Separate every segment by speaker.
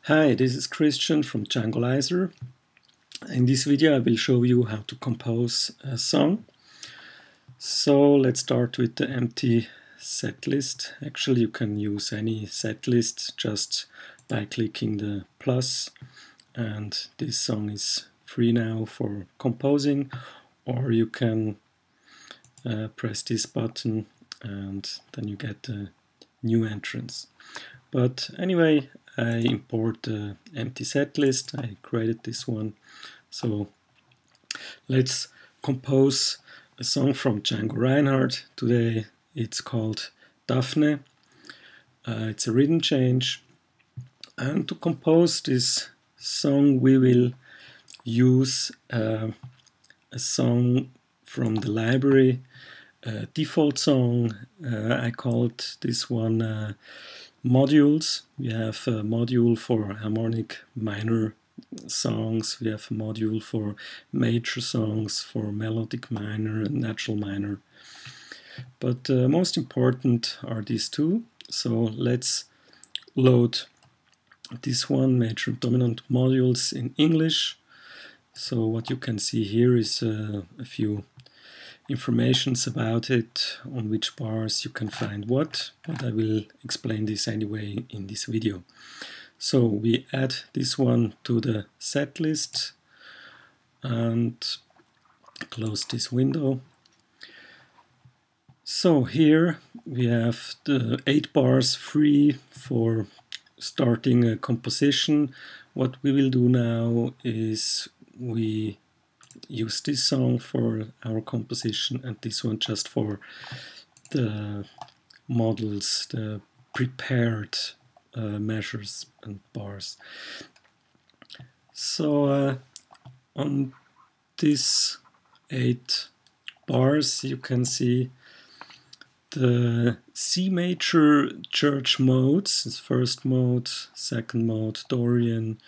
Speaker 1: Hi, this is Christian from Djangolizer. In this video I will show you how to compose a song. So let's start with the empty set list. Actually you can use any set list just by clicking the plus, and this song is free now for composing, or you can press this button and then you get a new entrance. But anyway, I import the empty set list. I created this one. So let's compose a song from Django Reinhardt. Today it's called Daphne. It's a rhythm change. And to compose this song we will use a song from the library, a default song. I called this one modules. We have a module for harmonic minor songs, we have a module for major songs, for melodic minor and natural minor. But most important are these two. So let's load this one, major and dominant modules, in English. So what you can see here is a few informations about it, on which bars you can find what, but I will explain this anyway in this video. So we add this one to the set list and close this window. So here we have the 8 bars free for starting a composition. What we will do now is we use this song for our composition and this one just for the models, the prepared measures and bars. So on these 8 bars you can see the C major church modes, first mode, second mode, Dorian.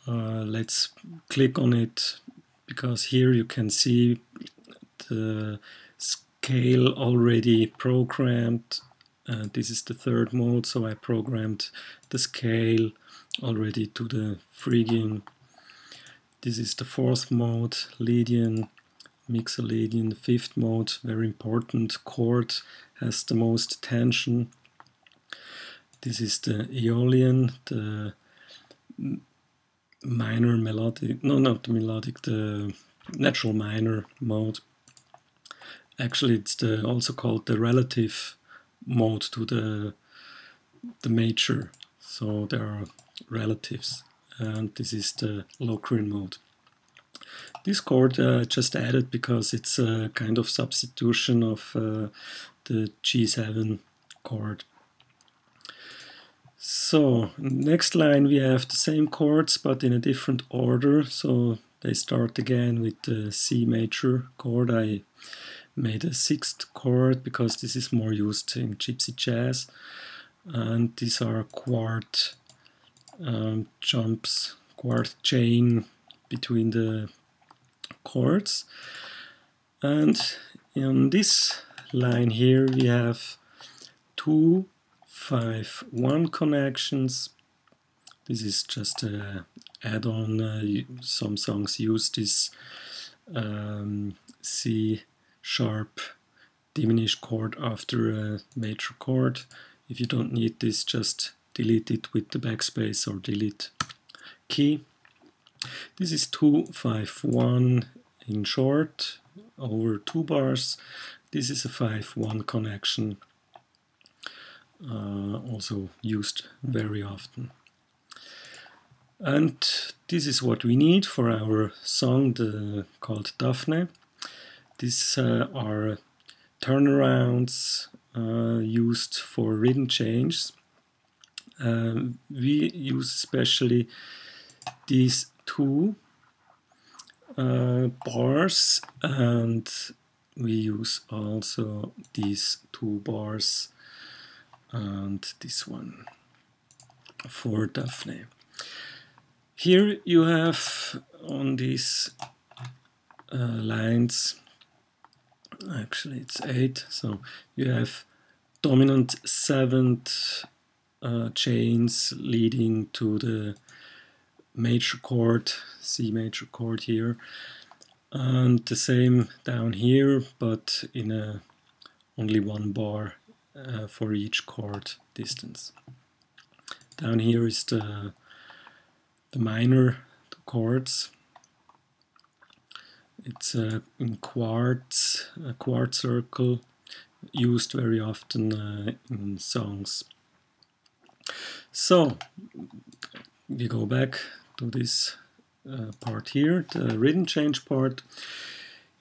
Speaker 1: Let's click on it, because here you can see the scale already programmed. This is the third mode, so I programmed the scale already to the Phrygian. This is the fourth mode, Lydian, Mixolydian. The fifth mode, very important, chord, has the most tension. This is the Aeolian, the minor melodic, no, not the melodic, the natural minor mode. Actually it's also called the relative mode to the major, so there are relatives, and this is the Locrian mode. This chord just added because it's a kind of substitution of the G7 chord. So next line we have the same chords but in a different order, so they start again with the C major chord. I made a 6th chord because this is more used in gypsy jazz, and these are chord jumps, chord chain between the chords. And in this line here we have 2 5 1 connections. This is just an add-on. Some songs use this C sharp diminished chord after a major chord. If you don't need this, just delete it with the backspace or delete key. This is 2 5 1 in short over 2 bars. This is a 5 1 connection, also used very often. And this is what we need for our song called Daphne. These are turnarounds used for rhythm change. We use especially these 2 bars, and we use also these 2 bars and this one for Daphne. Here you have on these lines, actually it's 8, so you have dominant 7th chains leading to the major chord, C major chord here, and the same down here, but in only one bar for each chord distance. Down here is the minor chords. It's in quarts, a quart circle, used very often in songs. So we go back to this part here, the rhythm change part.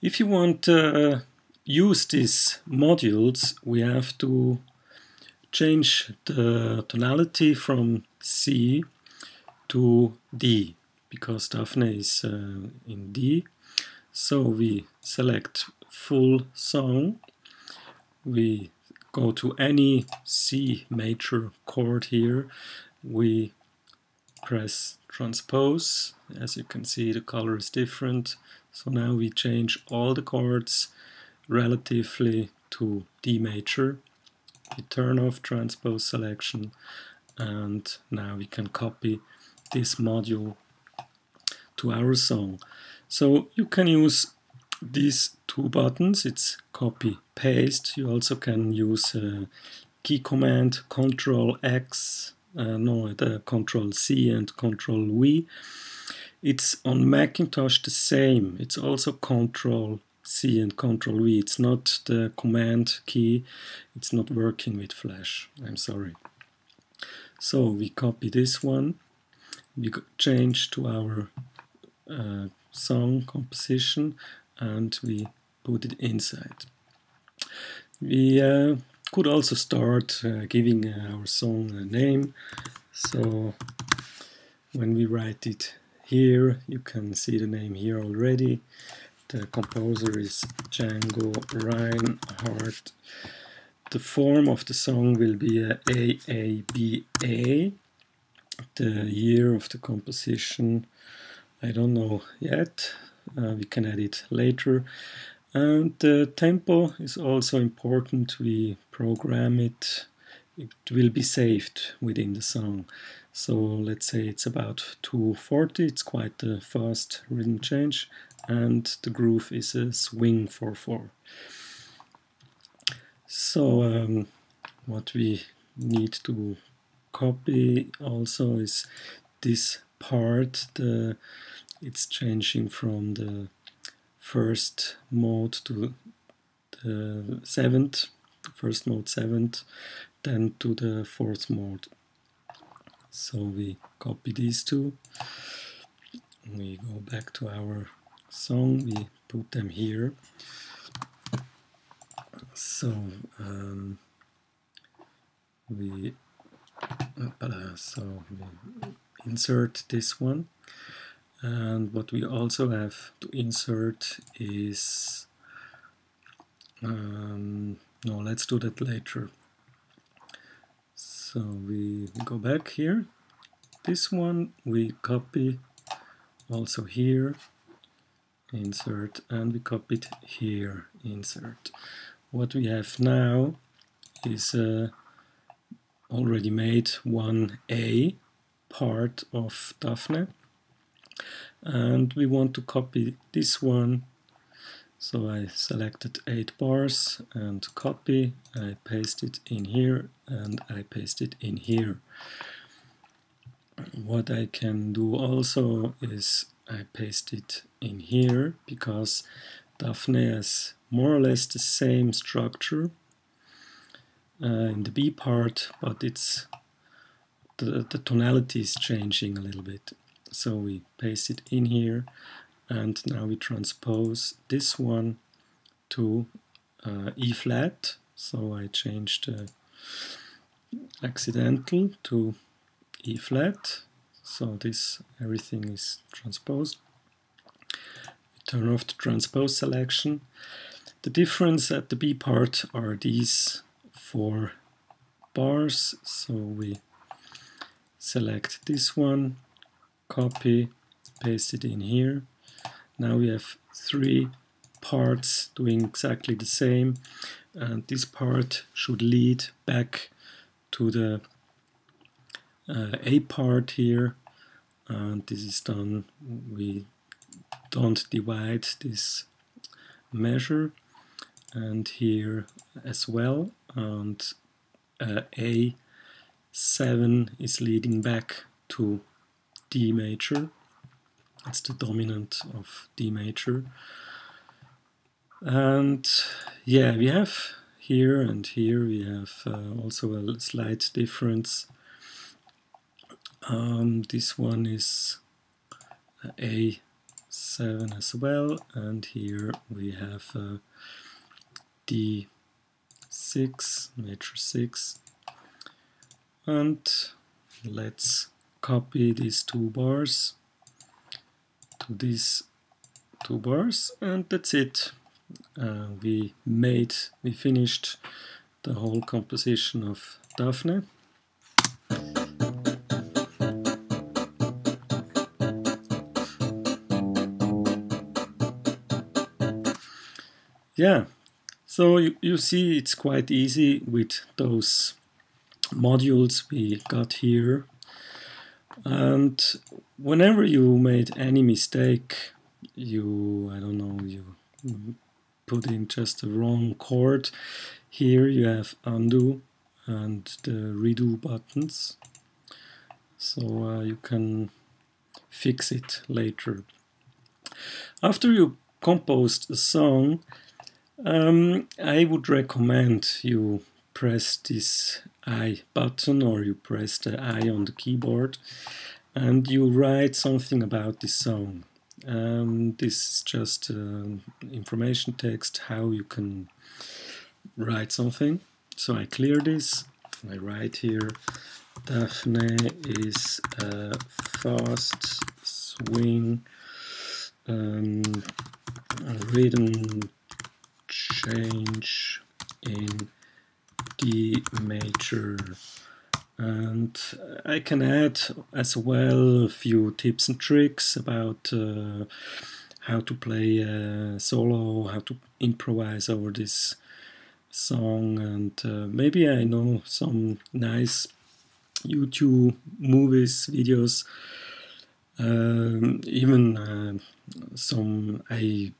Speaker 1: If you want to use these modules, we have to change the tonality from C to D, because Daphne is in D. So we select full song, we go to any C major chord here, we press transpose. As you can see, the color is different. So now we change all the chords relatively to D major. We turn off transpose selection, and now we can copy this module to our song. So you can use these two buttons, it's copy paste. You also can use key command Control X, the Control C and Control V. It's on Macintosh the same, it's also Control C and Control V. It's not the command key, it's not working with Flash, I'm sorry. So we copy this one, we change to our song composition, and we put it inside. We could also start giving our song a name. So when we write it here, you can see the name here already. The composer is Django Reinhardt. The form of the song will be a AABA. The year of the composition, I don't know yet. We can add it later. And the tempo is also important. We program it. It will be saved within the song. So let's say it's about 240. It's quite a fast rhythm change. And the groove is a swing 4/4. So what we need to copy also is this part. It's changing from the first mode to the seventh, first mode 7th, then to the 4th mode. So we copy these two, we go back to our song, we put them here. So we insert this one. And what we also have to insert is, no, let's do that later. So we go back here, this one we copy also here, insert, and we copy it here, insert. What we have now is already made 1A part of Daphne. And we want to copy this one, so I selected 8 bars and copy, I paste it in here and I paste it in here. What I can do also is I paste it in here, because Daphne has more or less the same structure in the B part, but it's the tonality is changing a little bit. So we paste it in here, and now we transpose this one to E flat. So I changed accidental to E flat. So this everything is transposed. We turn off the transpose selection. The difference at the B part are these 4 bars. So we select this one, copy, paste it in here. Now we have 3 parts doing exactly the same, and this part should lead back to the A part here, and this is done. We don't divide this measure, and here as well, and A7 is leading back to D major. It's the dominant of D major. And yeah, we have here and here we have also a slight difference. This one is A7 as well, and here we have D6, major 6. And let's copy these two bars to these two bars, and that's it. We finished the whole composition of Daphne. Yeah, so you see it's quite easy with those modules we got here. And whenever you made any mistake, you put in just the wrong chord, here you have undo and the redo buttons, so you can fix it later. After you composed a song, I would recommend you press this I button, or you press the I on the keyboard, and you write something about this song. This is just information text, how you can write something. So I clear this, I write here, Daphne is a fast swing rhythm change in D major. And I can add as well a few tips and tricks about how to play a solo, how to improvise over this song, and maybe I know some nice YouTube movies, videos, even some I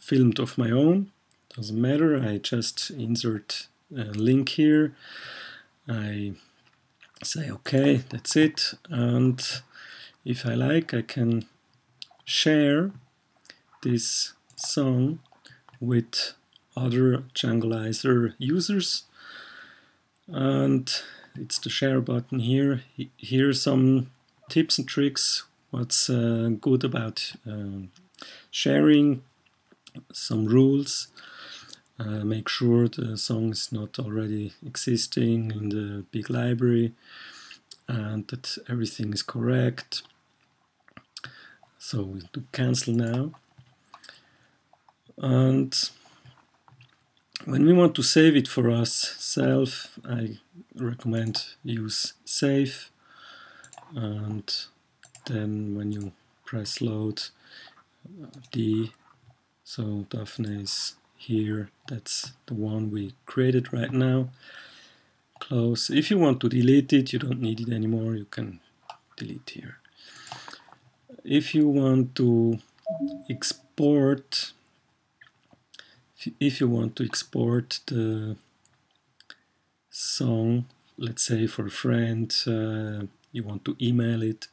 Speaker 1: filmed of my own. Doesn't matter, I just insert a link here. I say okay, that's it, and if I like, I can share this song with other Djangolizer users, and it's the share button here. Here are some tips and tricks, what's good about sharing, some rules. Make sure the song is not already existing in the big library, and that everything is correct. So we do cancel now. And when we want to save it for ourselves, I recommend use save, and then when you press load, D, so Daphne is here, that's the one we created right now. Close. If you want to delete it, you don't need it anymore, you can delete here. If you want to export, the song, let's say for a friend, you want to email it,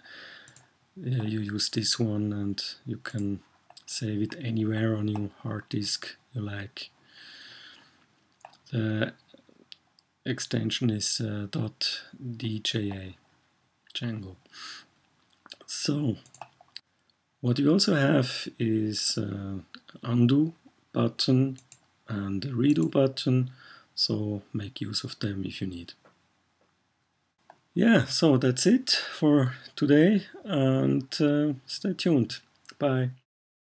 Speaker 1: you use this one, and you can save it anywhere on your hard disk you like. The extension is .dja, Django. So what you also have is undo button and the redo button, so make use of them if you need. Yeah, so that's it for today, and stay tuned. Bye.